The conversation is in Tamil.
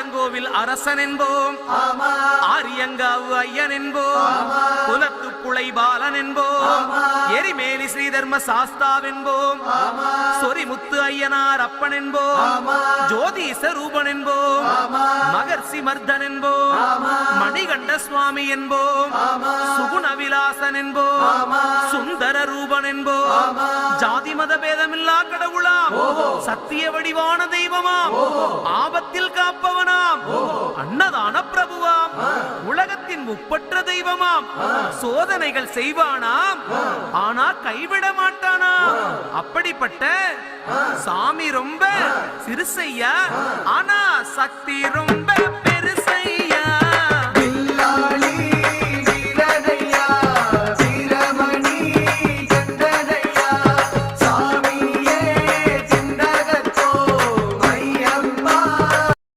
ஆச்சங்கோவில் அரசன் என்போம், ஆரியங்காவு ஐயன் என்போம், குலத்து புலை பாலன் என்போம், எரிமேலி ஸ்ரீதர்ம சாஸ்தாவென்போம், சொரிமுத்து ஐயனார் அப்பன் என்போம், ஜோதிச ரூபன் என்போம், மகர்ஷி மர்தன் என்போம், மணிகண்ட சுவாமி என்போம், சுகுணவிலாசன் என்போம், சுந்தர ரூபன் என்போம், ஜாதி மத பேதமில்லா கடவுளாம், சத்திய வடிவான தெய்வமாம், ஆபத்தில் காப்பவனாம், அன்னதான பிரபுவாம், உலகத்தின் முப்பற்ற தெய்வமாம், சோதனைகள் செய்வானாம் ஆனா கைவிட மாட்டானாம். அப்படிப்பட்ட சாமி ரொம்ப சிறுசையா, ஆனா சக்தி ரொம்ப